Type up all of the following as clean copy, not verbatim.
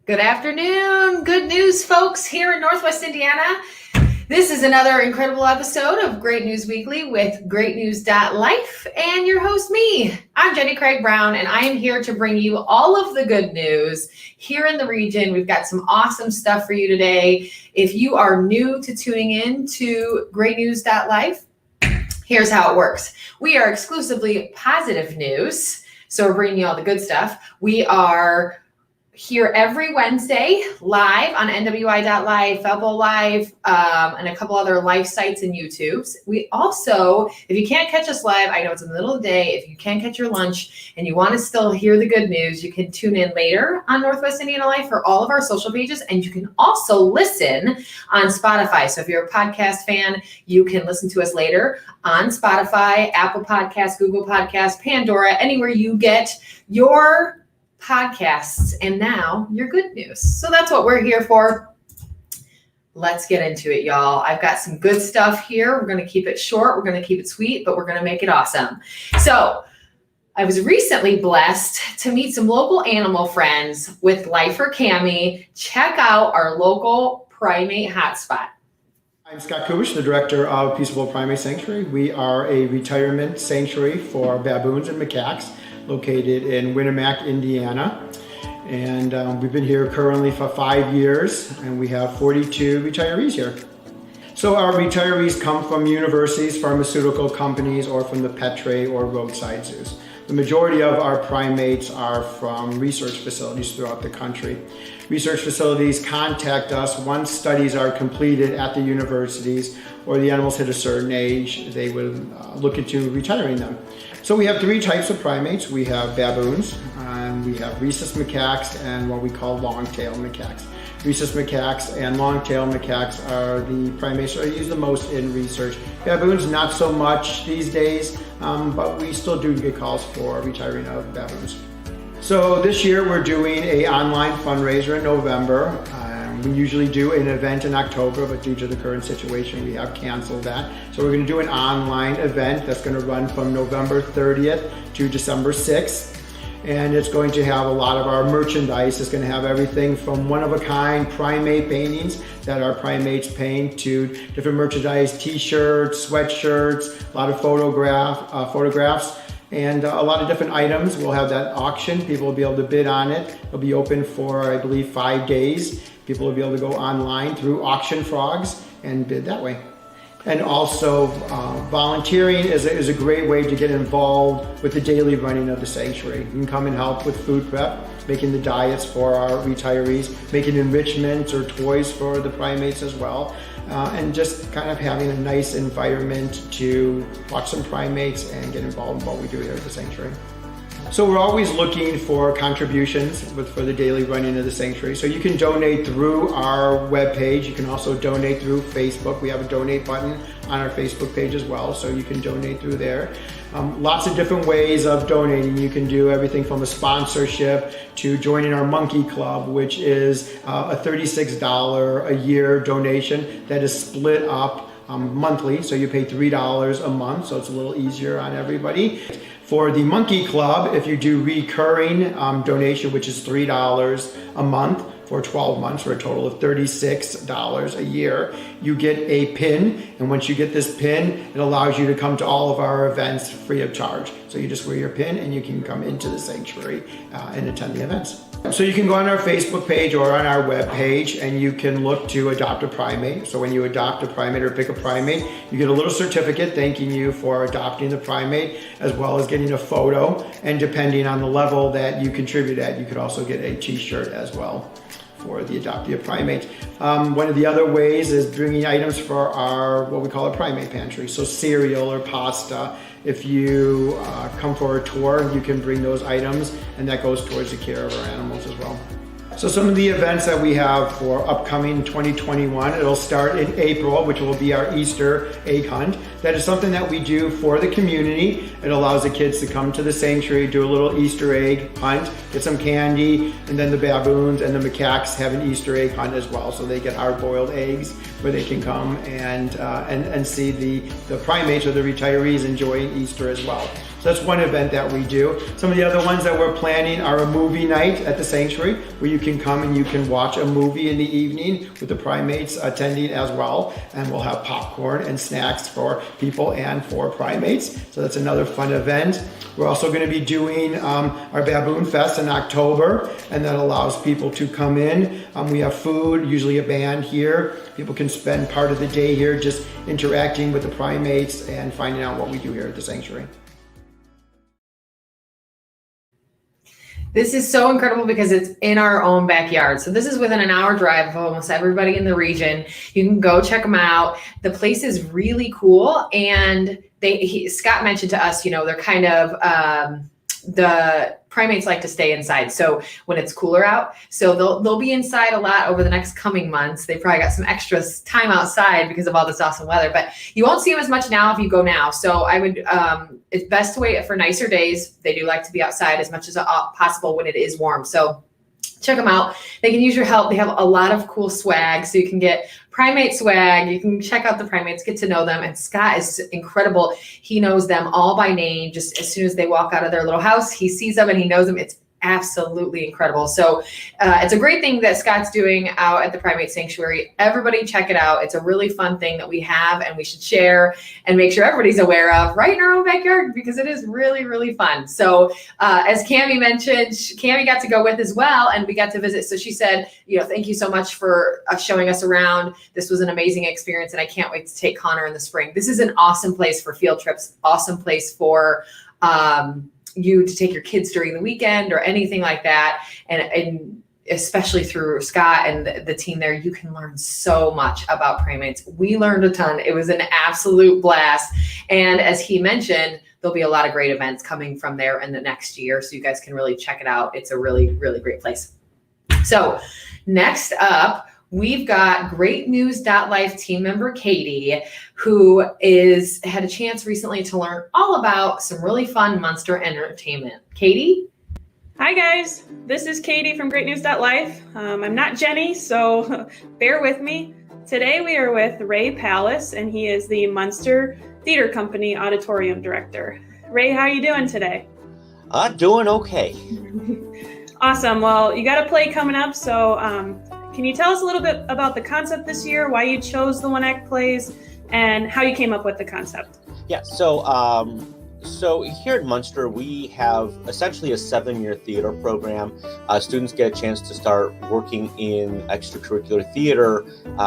Good afternoon. Good news, folks, here in Northwest Indiana. This is another incredible episode of Great News Weekly with greatnews.life and your host, me. I'm Jenny Craig Brown, and I am here to bring you all of the good news here in the region. We've got some awesome stuff for you today. If you are new to tuning in to greatnews.life, here's how it works. We are exclusively positive news, so we're bringing you all the good stuff. We are here every Wednesday live on nwi.life, valpo.life, and a couple other live sites and YouTubes. We also, if you can't catch us live, I know it's in the middle of the day, if you can't catch your lunch and you want to still hear the good news, you can tune in later on Northwest Indiana Life for all of our social pages, and you can also listen on Spotify. So if you're a podcast fan, you can listen to us later on Spotify, Apple Podcasts, Google Podcasts, Pandora, anywhere you get your podcasts, and now your good news. So that's what we're here for. Let's get into it, y'all. I've got some good stuff here. We're going to keep it short. We're going to keep it sweet, but we're going to make it awesome. So I was recently blessed to meet some local animal friends with Lifer Cami. Check out our local primate hotspot. I'm Scott Kubish, the director of Peaceable Primate Sanctuary. We are a retirement sanctuary for baboons and macaques located in Winamac, Indiana. And we've been here currently for 5 years, and we have 42 retirees here. So our retirees come from universities, pharmaceutical companies, or from the pet trade or roadside zoos. The majority of our primates are from research facilities throughout the country. Research facilities contact us once studies are completed at the universities or the animals hit a certain age, they would look into retiring them. So we have 3 types of primates. We have baboons, and we have rhesus macaques, and what we call long-tail macaques. Rhesus macaques and long-tail macaques are the primates that are used the most in research. Baboons, not so much these days, but we still do get calls for retiring of baboons. So this year we're doing an online fundraiser in November. We usually do an event in October, but due to the current situation, we have canceled that. So we're going to do an online event that's going to run from November 30th to December 6th. And it's going to have a lot of our merchandise. It's going to have everything from one-of-a-kind primate paintings that our primates paint to different merchandise, t-shirts, sweatshirts, a lot of photographs, and a lot of different items. We'll have that auction. People will be able to bid on it. It'll be open for, I believe, 5 days. People will be able to go online through Auction Frogs and bid that way. And also, volunteering is a great way to get involved with the daily running of the sanctuary. You can come and help with food prep, making the diets for our retirees, making enrichments or toys for the primates as well, and just kind of having a nice environment to watch some primates and get involved in what we do here at the sanctuary. So we're always looking for contributions for the daily running of the sanctuary. So you can donate through our webpage. You can also donate through Facebook. We have a donate button on our Facebook page as well, so you can donate through there. Lots of different ways of donating. You can do everything from a sponsorship to joining our monkey club, which is a $36 a year donation that is split up monthly. So you pay $3 a month, so it's a little easier on everybody. For the Monkey Club, if you do recurring donation, which is $3 a month for 12 months, for a total of $36 a year, you get a pin. And once you get this pin, it allows you to come to all of our events free of charge. So you just wear your pin and you can come into the sanctuary and attend the events. So you can go on our Facebook page or on our web page, and you can look to adopt a primate. So when you adopt a primate or pick a primate, you get a little certificate thanking you for adopting the primate, as well as getting a photo. And depending on the level that you contribute at, you could also get a t-shirt as well for the adoptee primate. One of the other ways is bringing items for our, what we call a primate pantry. So cereal or pasta. If you come for a tour, you can bring those items, and that goes towards the care of our animals as well. So some of the events that we have for upcoming 2021, it'll start in April, which will be our Easter egg hunt. That is something that we do for the community. It allows the kids to come to the sanctuary, do a little Easter egg hunt, get some candy, and then the baboons and the macaques have an Easter egg hunt as well. So they get hard-boiled eggs where they can come and see the primates or the retirees enjoying Easter as well. So So that's one event that we do. Some of the other ones that we're planning are a movie night at the sanctuary, where you can come and you can watch a movie in the evening with the primates attending as well. And we'll have popcorn and snacks for people and for primates. So that's another fun event. We're also going to be doing our Baboon Fest in October, and that allows people to come in. We have food, usually a band here. People can spend part of the day here just interacting with the primates and finding out what we do here at the sanctuary. This is so incredible because it's in our own backyard. So this is within an hour drive of almost everybody in the region. You can go check them out. The place is really cool. And Scott mentioned to us, they're kind of, the primates like to stay inside. So when it's cooler out, so they'll be inside a lot over the next coming months. They probably got some extra time outside because of all this awesome weather, but you won't see them as much now if you go now. So I would, it's best to wait for nicer days. They do like to be outside as much as possible when it is warm. So check them out. They can use your help. They have a lot of cool swag. So you can get primate swag. You can check out the primates, get to know them. And Scott is incredible. He knows them all by name. Just as soon as they walk out of their little house, he sees them and he knows them. It's absolutely incredible. So it's a great thing that Scott's doing out at the Primate Sanctuary. Everybody check it out. It's a really fun thing that we have and we should share and make sure everybody's aware of right in our own backyard, because it is really, really fun. So as Cami mentioned, Cami got to go with as well, and we got to visit. So she said, thank you so much for showing us around. This was an amazing experience and I can't wait to take Connor in the spring. This is an awesome place for field trips, awesome place for you to take your kids during the weekend or anything like that. And especially through Scott and the team there, you can learn so much about primates. We learned a ton. It was an absolute blast. And as he mentioned, there'll be a lot of great events coming from there in the next year. So you guys can really check it out. It's a really, really great place. So next up, we've got greatnews.life team member Kayti, who had a chance recently to learn all about some really fun Munster entertainment. Kayti? Hi guys, this is Kayti from greatnews.life. I'm not Jenny, so bear with me. Today we are with Ray Palace, and he is the Munster Theatre Company Auditorium Director. Ray, how are you doing today? I'm doing okay. Awesome. Well, you got a play coming up, so can you tell us a little bit about the concept this year, why you chose the one-act plays, and how you came up with the concept? Yeah, so here at Munster, we have essentially a 7-year theater program. Students get a chance to start working in extracurricular theater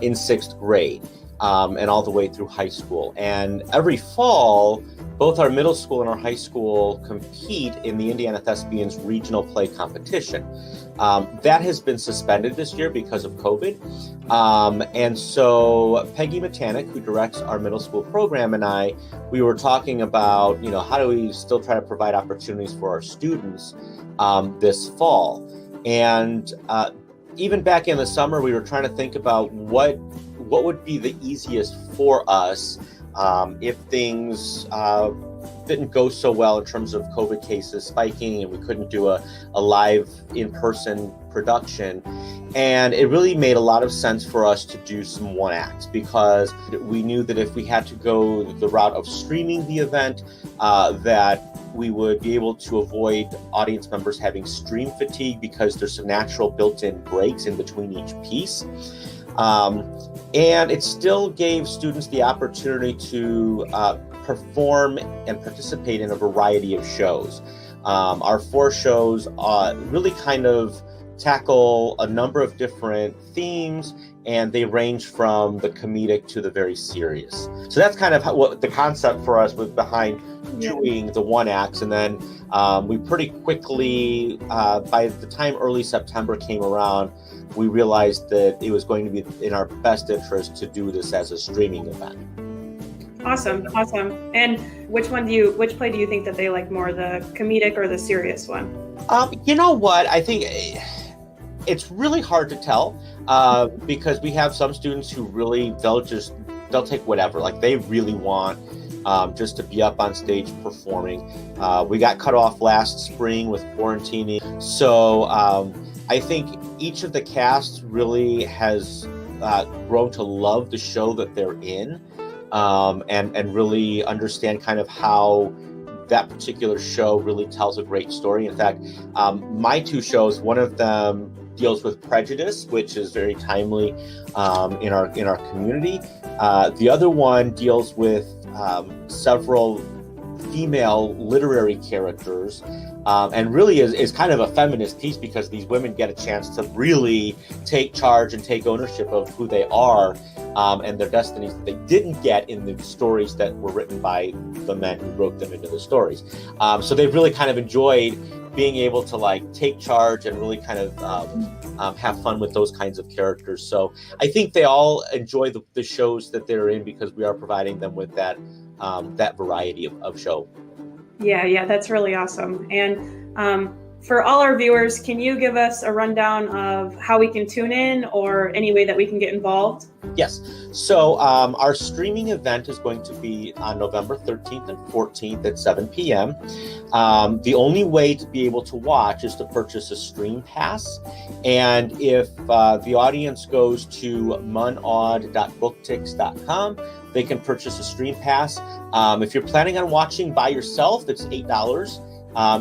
in 6th grade and all the way through high school. And every fall, both our middle school and our high school compete in the Indiana Thespians regional play competition. That has been suspended this year because of COVID. And so Peggy Metanek, who directs our middle school program, and we were talking about, how do we still try to provide opportunities for our students this fall? And even back in the summer, we were trying to think about what would be the easiest for us if things didn't go so well in terms of COVID cases spiking and we couldn't do a live in-person production. And it really made a lot of sense for us to do some one acts, because we knew that if we had to go the route of streaming the event, that we would be able to avoid audience members having stream fatigue, because there's some natural built-in breaks in between each piece. And it still gave students the opportunity to perform and participate in a variety of shows. Our 4 shows really kind of tackle a number of different themes, and they range from the comedic to the very serious. So that's kind of what the concept for us was behind doing the one acts. And then we pretty quickly, by the time early September came around, we realized that it was going to be in our best interest to do this as a streaming event. Awesome. And which play do you think that they like more, the comedic or the serious one? You know what? I think it's really hard to tell because we have some students who really, they'll take whatever. Like they really want just to be up on stage performing. We got cut off last spring with quarantining. So I think each of the casts really has grown to love the show that they're in, and really understand kind of how that particular show really tells a great story. In fact, my two shows, one of them deals with prejudice, which is very timely in our community. The other one deals with several female literary characters, and really is kind of a feminist piece, because these women get a chance to really take charge and take ownership of who they are and their destinies that they didn't get in the stories that were written by the men who wrote them into the stories. So they've really kind of enjoyed being able to like take charge and really kind of have fun with those kinds of characters. So I think they all enjoy the shows that they're in, because we are providing them with that variety of show. Yeah, that's really awesome. And for all our viewers, can you give us a rundown of how we can tune in, or any way that we can get involved? Yes. So our streaming event is going to be on November 13th and 14th at 7 p.m. The only way to be able to watch is to purchase a stream pass. And if the audience goes to nwi.life, they can purchase a stream pass. If you're planning on watching by yourself, it's $8.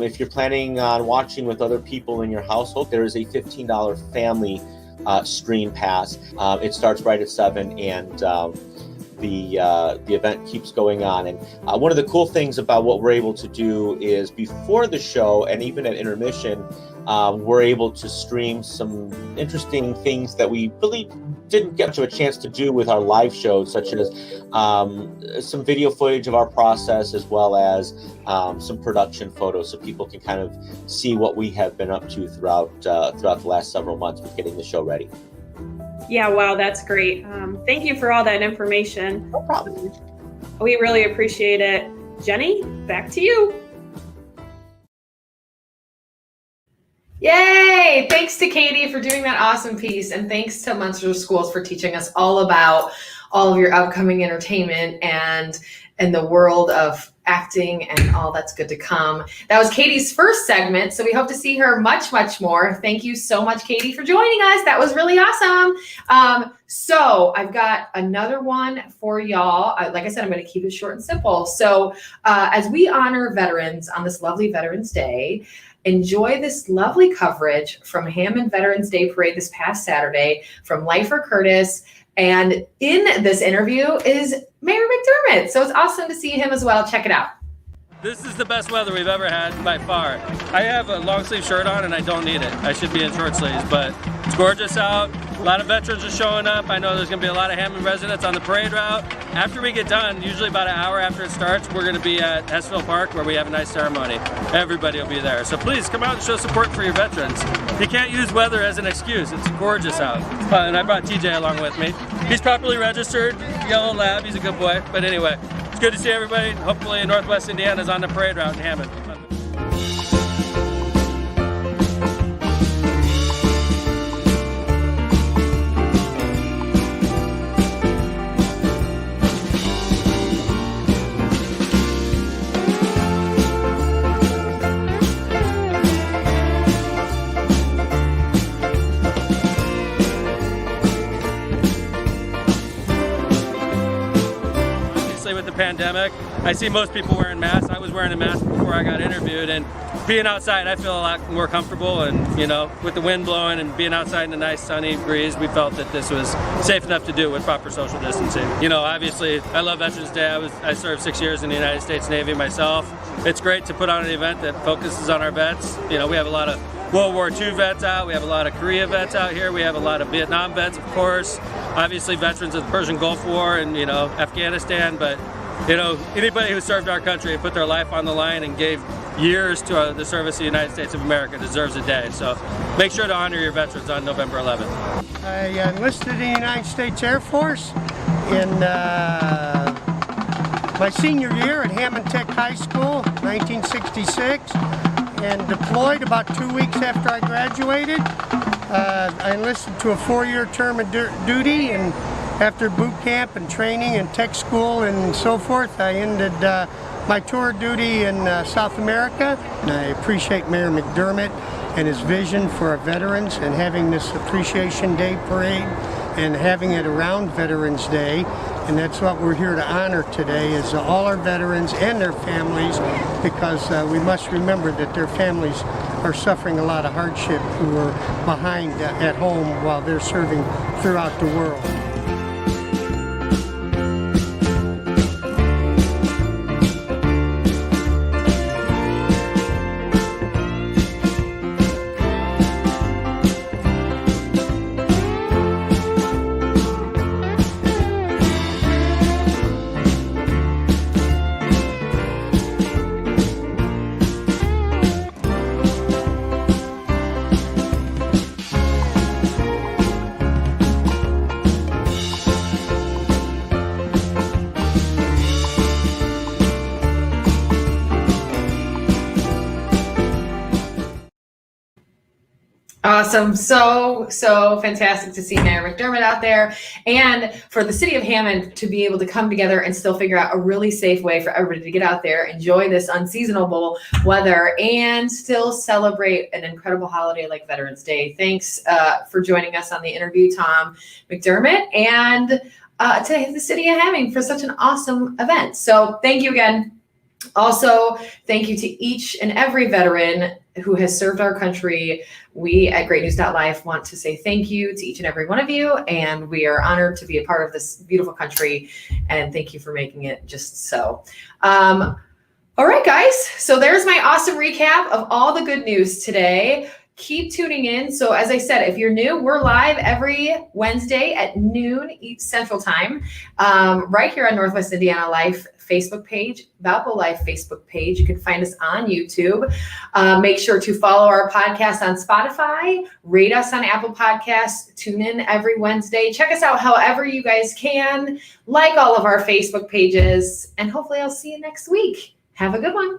If you're planning on watching with other people in your household, there is a $15 family stream pass. It starts right at 7, and the event keeps going on. And one of the cool things about what we're able to do is, before the show and even at intermission, we're able to stream some interesting things that we really didn't get to a chance to do with our live shows, such as some video footage of our process, as well as some production photos, so people can kind of see what we have been up to throughout the last several months with getting the show ready. Yeah, wow, that's great. Thank you for all that information. No problem. We really appreciate it. Jenny, back to you. Yay! Thanks to Kayti for doing that awesome piece, and thanks to Munster Schools for teaching us all about all of your upcoming entertainment and the world of acting and all that's good to come. That was Kayty's first segment, so we hope to see her much, much more. Thank you so much, Kayti, for joining us. That was really awesome. So I've got another one for y'all. Like I said, I'm going to keep it short and simple. So as we honor veterans on this lovely Veterans Day, enjoy this lovely coverage from Hammond Veterans Day Parade this past Saturday from Lifer Curtis. And in this interview is Mayor McDermott. So it's awesome to see him as well. Check it out. This is the best weather we've ever had by far. I have a long sleeve shirt on and I don't need it. I should be in short sleeves, but it's gorgeous out. A lot of veterans are showing up. I know there's gonna be a lot of Hammond residents on the parade route. After we get done, usually about an hour after it starts, we're gonna be at Hessville Park where we have a nice ceremony. Everybody will be there. So please come out and show support for your veterans. You can't use weather as an excuse. It's gorgeous out. And I brought TJ along with me. He's properly registered, yellow lab, he's a good boy. But anyway, it's good to see everybody. Hopefully Northwest Indiana's on the parade route in Hammond. With the pandemic, I see most people wearing masks. I was wearing a mask before I got interviewed, and being outside I feel a lot more comfortable, and you know, with the wind blowing and being outside in a nice sunny breeze, we felt that this was safe enough to do with proper social distancing. You know, obviously I love Veterans Day. I served 6 years in the United States Navy myself. It's great to put on an event that focuses on our vets. You know, we have a lot of World War II vets out, we have a lot of Korea vets out here, we have a lot of Vietnam vets, of course, obviously veterans of the Persian Gulf War and, you know, Afghanistan, but, you know, anybody who served our country and put their life on the line and gave years to the service of the United States of America deserves a day. So make sure to honor your veterans on November 11th. I enlisted in the United States Air Force in my senior year at Hammond Tech High School, 1966. And deployed about 2 weeks after I graduated. I enlisted to a 4-year term of duty, and after boot camp and training and tech school and so forth, I ended my tour of duty in South America. And I appreciate Mayor McDermott and his vision for our veterans, and having this Appreciation Day parade and having it around Veterans Day, And that's what we're here to honor today, is all our veterans and their families, because we must remember that their families are suffering a lot of hardship who are behind at home while they're serving throughout the world. Awesome. So fantastic to see Mayor McDermott out there, and for the city of Hammond to be able to come together and still figure out a really safe way for everybody to get out there, enjoy this unseasonable weather, and still celebrate an incredible holiday like Veterans Day. Thanks for joining us on the interview, Tom McDermott, and to the city of Hammond for such an awesome event. So thank you again. Also, thank you to each and every veteran who has served our country. We at greatnews.life want to say thank you to each and every one of you, and we are honored to be a part of this beautiful country, and thank you for making it just so. All right, guys, so there's my awesome recap of all the good news today. Keep tuning in. So as I said, if you're new, we're live every Wednesday at noon East Central Time, right here on Northwest Indiana Life Facebook page, valpo.life Facebook page. You can find us on YouTube. Make sure to follow our podcast on Spotify, rate us on Apple Podcasts, tune in every Wednesday. Check us out however you guys can, like all of our Facebook pages, and hopefully I'll see you next week. Have a good one.